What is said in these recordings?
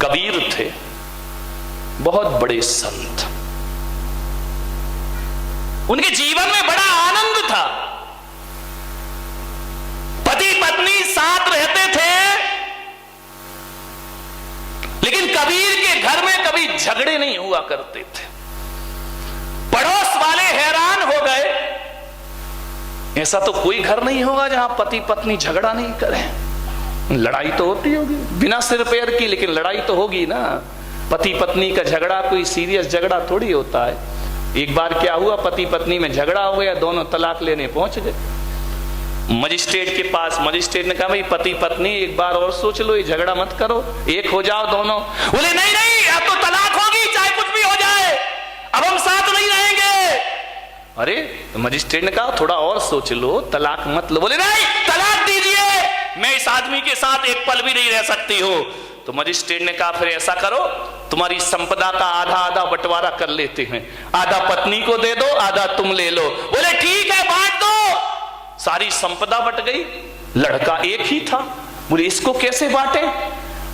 कबीर थे, बहुत बड़े संत। उनके जीवन में बड़ा आनंद था। पति पत्नी साथ रहते थे, लेकिन कबीर के घर में कभी झगड़े नहीं हुआ करते थे। पड़ोस वाले हैरान हो गए, ऐसा तो कोई घर नहीं होगा जहां पति पत्नी झगड़ा नहीं करें। लड़ाई तो होती होगी बिना सिर पैर की, लेकिन लड़ाई तो होगी ना। पति पत्नी का झगड़ा कोई सीरियस झगड़ा थोड़ी होता है। एक बार क्या हुआ, पति पत्नी में झगड़ा हो गया, दोनों तलाक लेने पहुंच गए मजिस्ट्रेट के पास। मजिस्ट्रेट ने कहा भाई पति पत्नी एक बार और सोच लो, ये झगड़ा मत करो, एक हो जाओ दोनों। बोले नहीं नहीं, अब तो तलाक होगी, चाहे कुछ भी हो जाए, अब हम साथ नहीं रहेंगे। अरे तो मजिस्ट्रेट ने कहा थोड़ा और सोच लो, तलाक मत लो। बोले नहीं, तलाक दीजिए, मैं इस आदमी के साथ एक पल भी नहीं रह सकती हो। तो मजिस्ट्रेट ने कहा फिर ऐसा करो, तुम्हारी संपदा का आधा आधा बंटवारा कर लेते हैं, आधा पत्नी को दे दो, आधा तुम ले लो। बोले ठीक है, बांट दो। सारी संपदा बट गई। लड़का एक ही था। बोले इसको कैसे बांटे,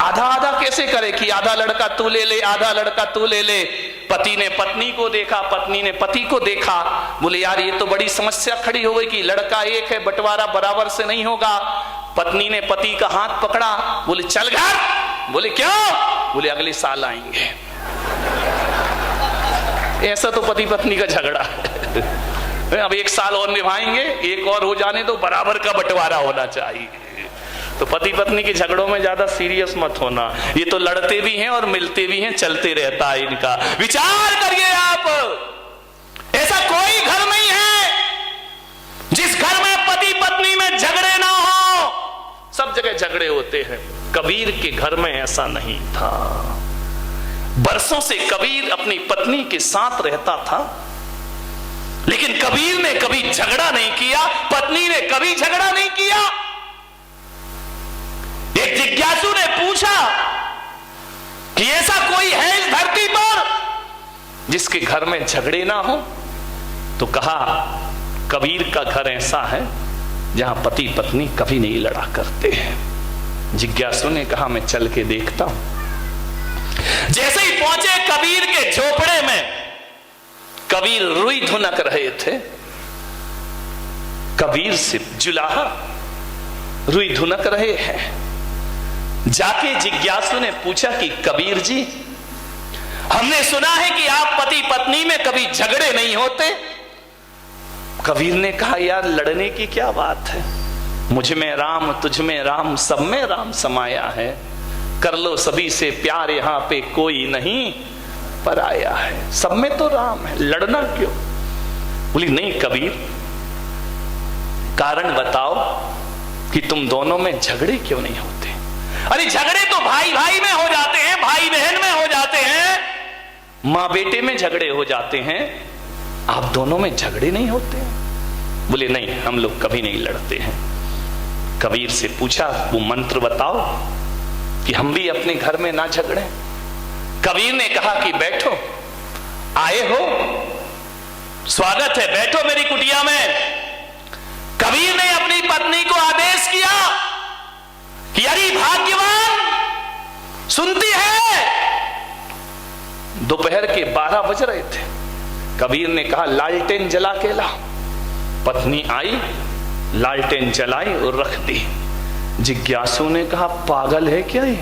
आधा आधा कैसे करे कि आधा लड़का तू ले ले, आधा लड़का तू ले ले। पति ने पत्नी को देखा, पत्नी ने पति को देखा। बोले यार ये तो बड़ी समस्या खड़ी हो गई कि लड़का एक है, बंटवारा बराबर से नहीं होगा। पत्नी ने पति का हाथ पकड़ा, बोले चल घर। बोले क्यों? बोले अगले साल आएंगे। ऐसा तो पति पत्नी का झगड़ा है। अब एक साल और निभाएंगे, एक और हो जाने तो बराबर का बंटवारा होना चाहिए। तो पति पत्नी के झगड़ों में ज्यादा सीरियस मत होना। ये तो लड़ते भी हैं और मिलते भी हैं, चलते रहता है इनका। विचार करिए आप, ऐसा कोई घर नहीं है जिस घर में पति पत्नी में झगड़े ना हो। सब जगह झगड़े होते हैं। कबीर के घर में ऐसा नहीं था। बरसों से कबीर अपनी पत्नी के साथ रहता था, लेकिन कबीर ने कभी झगड़ा नहीं किया, पत्नी ने कभी झगड़ा नहीं किया। एक जिज्ञासु ने पूछा कि ऐसा कोई है इस धरती पर जिसके घर में झगड़े ना हो? तो कहा कबीर का घर ऐसा है जहां पति पत्नी कभी नहीं लड़ा करते हैं। जिज्ञासु ने कहा मैं चल के देखता हूं। जैसे ही पहुंचे कबीर के झोपड़े में, कबीर रुई धुनक रहे थे। कबीर से जुलाहा रुई धुनक रहे हैं। जाके जिज्ञासु ने पूछा कि कबीर जी, हमने सुना है कि आप पति पत्नी में कभी झगड़े नहीं होते। कबीर ने कहा यार लड़ने की क्या बात है, मुझ में राम, तुझ में राम, सब में राम समाया है। कर लो सभी से प्यार, यहां पे कोई नहीं पराया है। सब में तो राम है, लड़ना क्यों? बोली नहीं कबीर, कारण बताओ कि तुम दोनों में झगड़े क्यों नहीं होते? अरे झगड़े तो भाई भाई में हो जाते हैं, भाई बहन में हो जाते हैं, मां बेटे में झगड़े हो जाते हैं, आप दोनों में झगड़े नहीं होते? बोले नहीं, हम लोग कभी नहीं लड़ते हैं। कबीर से पूछा वो मंत्र बताओ कि हम भी अपने घर में ना झगड़े। कबीर ने कहा कि बैठो, आए हो, स्वागत है, बैठो मेरी कुटिया में। कबीर ने अपनी पत्नी को आदेश किया कि अरे भाग्यवान, सुनती है? दोपहर के 12 बज रहे थे। कबीर ने कहा लालटेन जला के ला। पत्नी आई, लालटेन जलाई और रख दी। जिज्ञासु ने कहा पागल है क्या ये,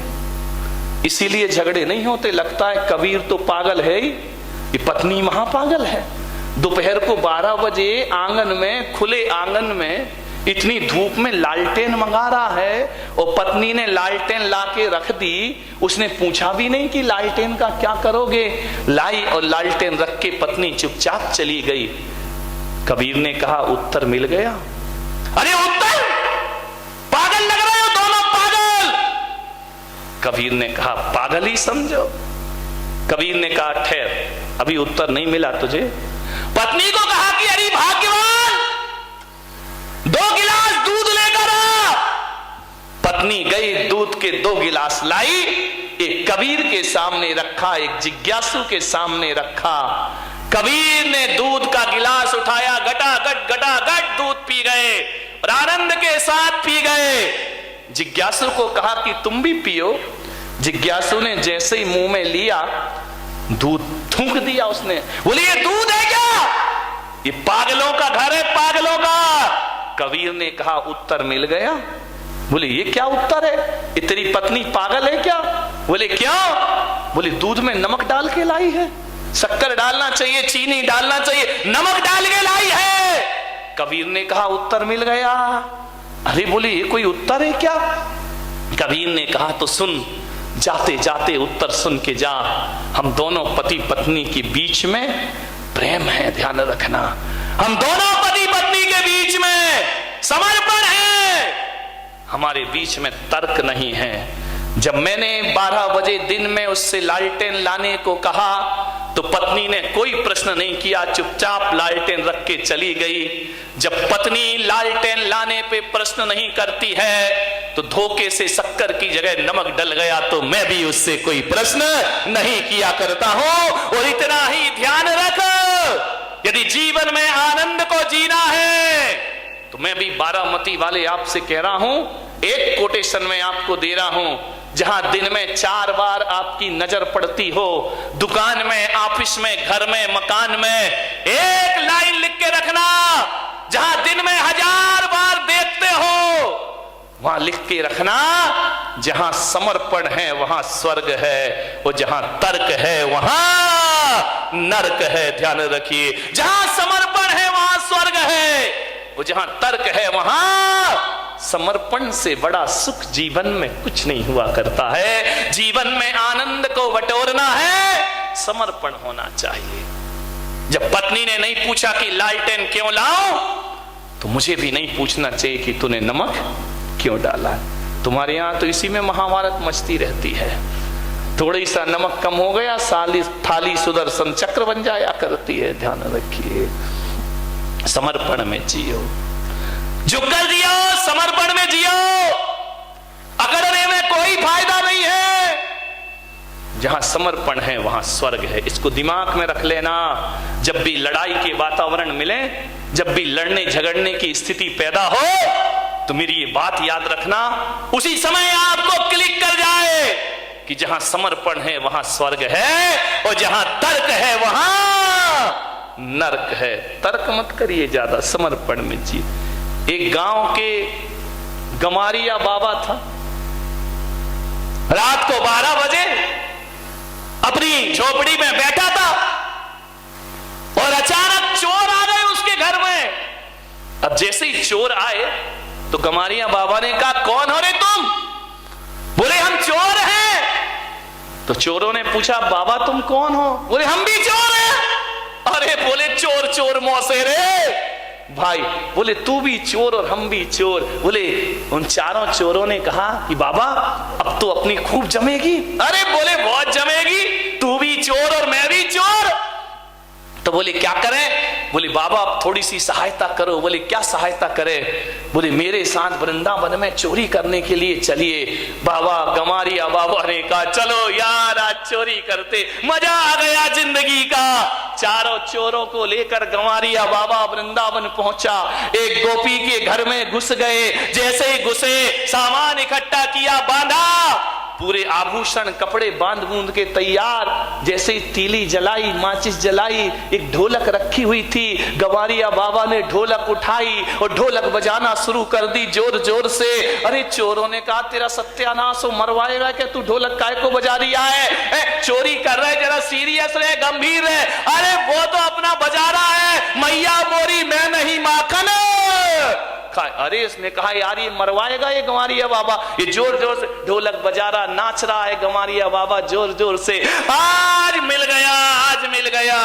इसीलिए झगड़े नहीं होते? लगता है कबीर तो पागल है ही, ये पत्नी महापागल है। दोपहर को 12 बजे आंगन में, खुले आंगन में इतनी धूप में लालटेन मंगा रहा है और पत्नी ने लालटेन लाके रख दी। उसने पूछा भी नहीं कि लालटेन का क्या करोगे। लाई और लालटेन रख के पत्नी चुपचाप चली गई। कबीर ने कहा उत्तर मिल गया। अरे उत्तर, पागल लग रहे हो दोनों, पागल। कबीर ने कहा पागल ही समझो। कबीर ने कहा ठहर, अभी उत्तर नहीं मिला तुझे। पत्नी को कहा कि अरे भाग्यवान, 2 गिलास दूध लेकर आ। पत्नी गई, दूध के 2 गिलास लाई, एक कबीर के सामने रखा, एक जिज्ञासु के सामने रखा। कबीर ने दूध का गिलास उठाया, गटागट दूध पी गए और आनंद के साथ पी गए। जिज्ञासु को कहा कि तुम भी पियो। जिज्ञासु ने जैसे ही मुंह में लिया, दूध थूक दिया उसने। बोले ये दूध है क्या? ये पागलों का घर है, पागलों का। कबीर ने कहा उत्तर मिल गया। बोले ये क्या उत्तर है? ये तेरी पत्नी पागल है क्या? बोले क्यों? बोले दूध में नमक डाल के लाई है, शक्कर डालना चाहिए, चीनी डालना चाहिए, नमक डाल के लाई है। कबीर ने कहा उत्तर मिल गया। अरे बोले ये कोई उत्तर है क्या? कबीर ने कहा तो सुन, जाते जाते उत्तर सुन के जा। हम दोनों पति पत्नी के बीच में प्रेम है, ध्यान रखना। हम दोनों पति पत्नी के बीच में समर्पण है, हमारे बीच में तर्क नहीं है। जब मैंने 12 बजे दिन में उससे लालटेन लाने को कहा तो पत्नी ने कोई प्रश्न नहीं किया, चुपचाप लालटेन रख के चली गई। जब पत्नी लालटेन लाने पे प्रश्न नहीं करती है तो धोखे से शक्कर की जगह नमक डल गया तो मैं भी उससे कोई प्रश्न नहीं किया करता हूं। और इतना ही ध्यान रख, यदि जीवन में आनंद को जीना है तो मैं भी बारामती वाले आपसे कह रहा हूं, एक कोटेशन में आपको दे रहा हूं, जहां दिन में 4 बार आपकी नजर पड़ती हो, दुकान में, ऑफिस में, घर में, मकान में, एक लाइन लिख के रखना। जहां दिन में 1000 बार देखते हो वहां लिख के रखना, जहां समर्पण है वहां स्वर्ग है, और जहां तर्क है वहां नरक है। ध्यान रखिए, जहां समर्पण है वहां स्वर्ग है, और जहां तर्क है वहां समर्पण से बड़ा सुख जीवन में कुछ नहीं हुआ करता है। जीवन में आनंद को बटोरना है, समर्पण होना चाहिए। जब पत्नी ने नहीं पूछा कि लालटेन क्यों लाऊं, तो मुझे भी नहीं पूछना चाहिए कि तूने नमक क्यों डाला। तुम्हारे यहां तो इसी में महाभारत मचती रहती है। थोड़ी सा नमक कम हो गया, साली थाली सुदर्शन चक्र बन जाया करती है। ध्यान रखिए, समर्पण में जियो, झुककर जियो, समर्पण में जियो। अकड़ने में कोई फायदा नहीं है। जहां समर्पण है वहां स्वर्ग है। इसको दिमाग में रख लेना। जब भी लड़ाई के वातावरण मिले, जब भी लड़ने झगड़ने की स्थिति पैदा हो, तो मेरी ये बात याद रखना, उसी समय आपको क्लिक कर जाए कि जहां समर्पण है वहां स्वर्ग है, और जहां तर्क है वहां नरक है। तर्क मत करिए ज्यादा, समर्पण में जी। एक गांव के गमारिया बाबा था। रात को 12 बजे अपनी झोपड़ी में बैठा था और अचानक चोर आ गए उसके घर में। अब जैसे ही चोर आए तो गमारिया बाबा ने कहा, कौन हो रे तुम? बोले हम चोर हैं। तो चोरों ने पूछा, बाबा तुम कौन हो? बोले हम भी चोर हैं। अरे बोले चोर चोर मौसे रे भाई। बोले तू भी चोर और हम भी चोर। बोले उन चारों चोरों ने कहा कि बाबा अब तो अपनी खूब जमेगी। अरे बोले बहुत जमेगी, तू भी चोर और मैं भी चोर। तो बोले क्या करें? बोले बाबा अब थोड़ी सी सहायता करो। बोले क्या सहायता करें? बोले मेरे साथ वृंदावन में चोरी करने के लिए चलिए। बाबा गमारिया बाबा ने कहा, चलो यार आज चोरी करते, मजा आ गया जिंदगी का। चारों चोरों को लेकर गमारिया बाबा वृंदावन पहुंचा। एक गोपी के घर में घुस गए। जैसे ही घुसे, सामान इकट्ठा किया, बांधा, पूरे आभूषण कपड़े बांध बूंद के तैयार। जैसे ही तीली जलाई, माचिस जलाई, एक ढोलक रखी हुई थी। गवारिया बाबा ने ढोलक उठाई और ढोलक बजाना शुरू कर दी जोर जोर से। अरे चोरों ने कहा, तेरा सत्यानाश हो, मरवाएगा क्या तू? ढोलक काय को बजा दिया है? चोरी कर रहे, जरा सीरियस रहे, गंभीर है। अरे वो तो अपना बजा रहा है, मैया मोरी मैं नहीं माखन। अरे इसने कहा, यार ये मरवाएगा ये गंवारिया बाबा। ये जोर जोर से ढोलक बजा रहा, नाच रहा है गंवारिया बाबा जोर जोर से। आज मिल गया, आज मिल गया।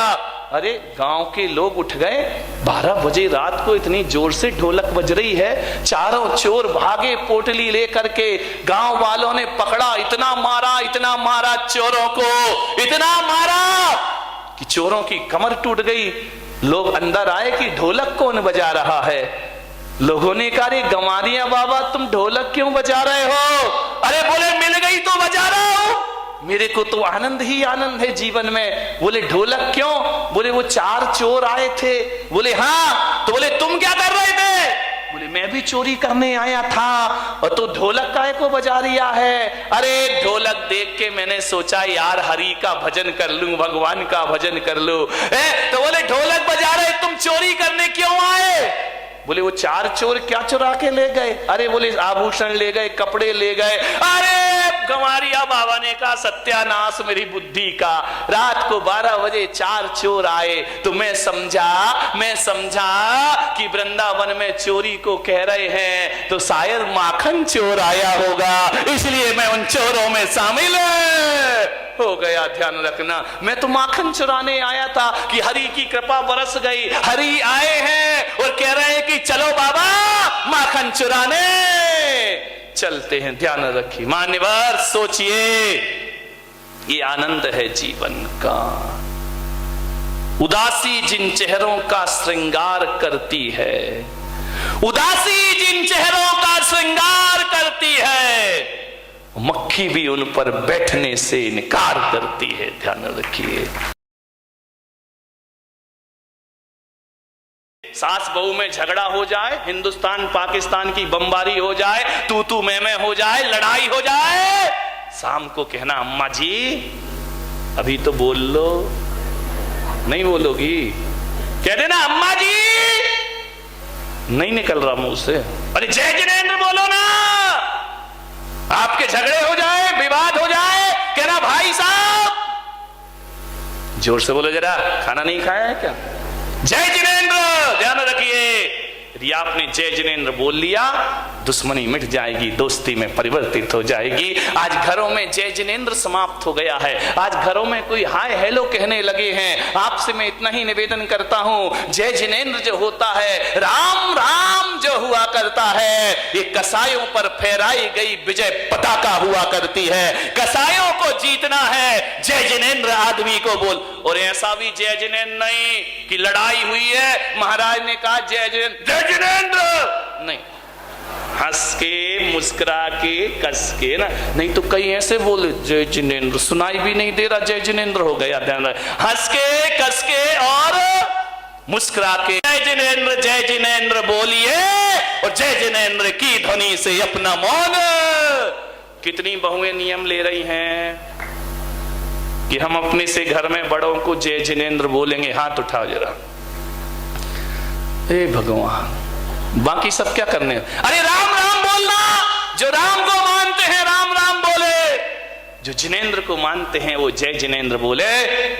अरे गांव के लोग उठ गए। 12 बजे रात को इतनी जोर से ढोलक बज रही है। चारों चोर भागे पोटली लेकर के। गांव वालों ने पकड़ा, इतना मारा चोरों को, इतना मारा कि चोरों की कमर टूट गई। लोग अंदर आए कि ढोलक कौन बजा रहा है। लोगों ने कहा, रे गंवारिया बाबा तुम ढोलक क्यों बजा रहे हो? अरे बोले मिल गई तो बजा रहा हूं, मेरे को तो आनंद ही आनंद है जीवन में। बोले ढोलक क्यों? बोले वो 4 चोर आए थे। बोले हाँ। तो बोले तुम क्या कर रहे थे? बोले मैं भी चोरी करने आया था और तू ढोलक काहे को बजा रिया है? अरे ढोलक देख के मैंने सोचा यार हरि का भजन कर लूं, भगवान का भजन कर लूं। तो बोले ढोलक बजा रहे, तुम चोरी करने क्यों आए? बोले वो 4 चोर क्या चुरा के ले गए? अरे बोले आभूषण ले गए, कपड़े ले गए। अरे गंवारिया बाबा ने कहा सत्यानाश मेरी बुद्धि का, रात को 12 बजे 4 चोर आए तो मैं समझा कि वृंदावन में चोरी को कह रहे हैं तो शायद माखन चोर आया होगा, इसलिए मैं उन चोरों में शामिल हो गया। ध्यान रखना, मैं तो माखन चुराने आया था कि हरि की कृपा बरस गई, हरि आए हैं और कह रहे हैं कि चलो बाबा माखन चुराने चलते हैं। ध्यान रखिए मान्यवर, सोचिए, ये आनंद है जीवन का। उदासी जिन चेहरों का श्रृंगार करती है, उदासी जिन चेहरों का श्रृंगार करती है, मक्खी भी उन पर बैठने से इनकार करती है। ध्यान रखिए, सास बहू में झगड़ा हो जाए, हिंदुस्तान पाकिस्तान की बमबारी हो जाए, तू मैं हो जाए, लड़ाई हो जाए, शाम को कहना अम्मा जी अभी तो बोल लो। नहीं बोलोगी? कह देना अम्मा जी, नहीं निकल रहा मुंह से। अरे जय जिनेंद्र बोलो ना। आपके झगड़े हो जाए, विवाद हो जाए, कहना भाई साहब, जोर से बोलो जरा, खाना नहीं खाया है क्या? जय जिनेंद्र। ध्यान रखिए, यदि आपने जय जिनेंद्र बोल लिया, दुश्मनी मिट जाएगी, दोस्ती में परिवर्तित हो जाएगी। आज घरों में जय जिनेंद्र समाप्त हो गया है, आज घरों में कोई हाय हेलो कहने लगे हैं। आपसे मैं इतना ही निवेदन करता हूं, जय जिनेंद्र जो होता है, राम राम जो हुआ करता है, ये कसायों पर फहराई गई विजय पताका हुआ करती है। कसायों को जीतना है, जय जिनेंद्र आदमी को बोल। और ऐसा भी जय जिनेंद्र नहीं कि लड़ाई हुई है, महाराज ने कहा जय जिनेंद्र, नहीं, हंस के मुस्कुरा के कस के ना, नहीं तो कई ऐसे बोले जय जिनेंद्र, सुनाई भी नहीं दे रहा, जय जिनेंद्र हो गया। ध्यान रख, हंस के कस के और मुस्कुरा के जय जिनेंद्र बोलिए और जय जिनेंद्र की ध्वनि से अपना मौन। कितनी बहुएं नियम ले रही हैं कि हम अपने से घर में बड़ों को जय जिनेंद्र बोलेंगे। हाथ उठाओ जरा। हे भगवान, बाकी सब क्या करने? अरे राम राम बोलना, जो राम को मानते हैं राम राम बोले, जो जिनेंद्र को मानते हैं वो जय जिनेंद्र बोले।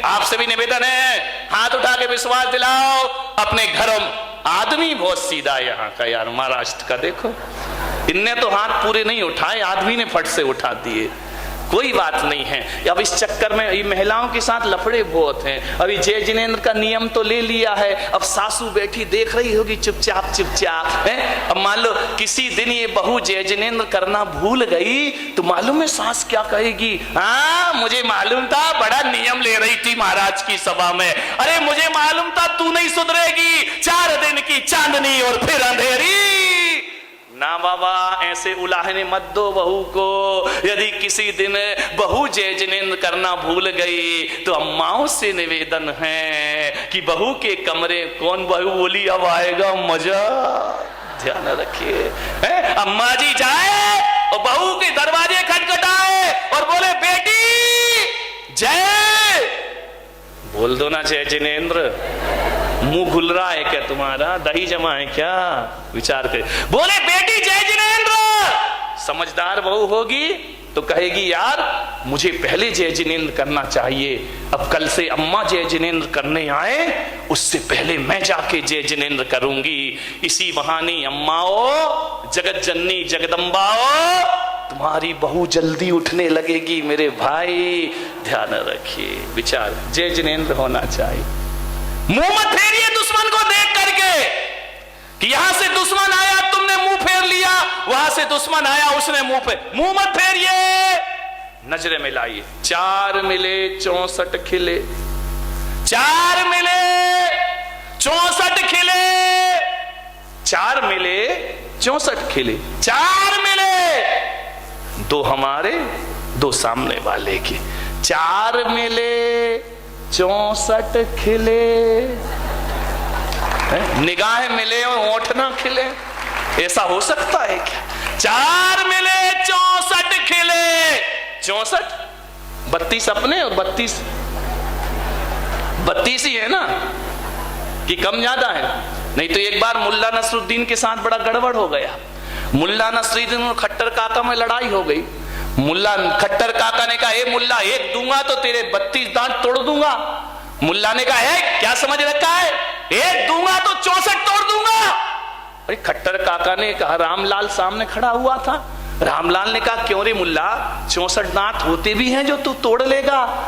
आपसे भी निवेदन है, हाथ उठा के विश्वास दिलाओ अपने घरों। आदमी बहुत सीधा यहाँ का यार, महाराष्ट्र का देखो, इनने तो हाथ पूरे नहीं उठाए, आदमी ने फट से उठा दिए। कोई बात नहीं है। अब इस चक्कर में ये महिलाओं के साथ लफड़े बहुत हैं। अभी जय जिनेंद्र का नियम तो ले लिया है, अब सासू बैठी देख रही होगी चुपचाप है। अब मान लो किसी दिन ये बहू जय जिनेंद्र करना भूल गई तो मालूम है सास क्या कहेगी? हाँ, मुझे मालूम था, बड़ा नियम ले रही थी महाराज की सभा में। अरे मुझे मालूम था तू नहीं सुधरेगी, 4 दिन की चांदनी और फिर अंधेरी। ना बाबा, ऐसे उलाहने मत दो बहू को। यदि किसी दिन बहू जय जिनेंद्र करना भूल गई तो अम्माओं से निवेदन है कि बहू के कमरे कौन बहू बोली अब आएगा मजा। ध्यान रखिए, अम्मा जी जाए और बहू के दरवाजे खटखटाए और बोले बेटी जय, बोल दो ना जय जिनेंद्र। मुंह खुल रहा है क्या तुम्हारा? दही जमा है क्या? विचार कर, बोले बेटी जय जिनेंद्र। समझदार बहू होगी तो कहेगी यार मुझे पहले जय जिनेंद्र करना चाहिए, अब कल से अम्मा जय जिनेंद्र करने आए उससे पहले मैं जाके जय जिनेंद्र करूंगी। इसी बहाने अम्माओ, जगत जननी जगदम्बाओ, तुम्हारी बहू जल्दी उठने लगेगी मेरे भाई। ध्यान रखिए, विचार, जय जिनेंद्र होना चाहिए। मुंह मत फेरिए दुश्मन को देख करके कि यहां से दुश्मन आया तुमने मुंह फेर लिया, वहां से दुश्मन आया उसने मुंह मत फेरिए। नजरें मिलाइए। 4 मिले 64 खिले, 4 मिले 64 खिले, 4 मिले 64 खिले, 4 मिले 2 हमारे 2 सामने वाले के, 4 मिले 64 खिले। निगाह मिले और होंठ ना खिले। ऐसा हो सकता है क्या? 4 मिले 64 खिले। 64 32 अपने और 32 ही है ना, कि कम ज्यादा है? नहीं तो एक बार मुल्ला नसरुद्दीन के साथ बड़ा गड़बड़ हो गया। मुल्ला नसरुद्दीन और खट्टर काका में लड़ाई हो गई। मुल्ला खट्टर काका ने कहा, ए मुल्ला, एक दूंगा तो तेरे 32 दांत तोड़ दूंगा। मुल्ला ने कहा, है क्या समझ रखा है, एक दूंगा तो 64 तोड़ दूंगा। अरे खट्टर काका ने कहा, रामलाल सामने खड़ा हुआ था। रामलाल ने कहा, क्यों रे मुल्ला, 64 दांत होते भी हैं जो तू तोड़ लेगा?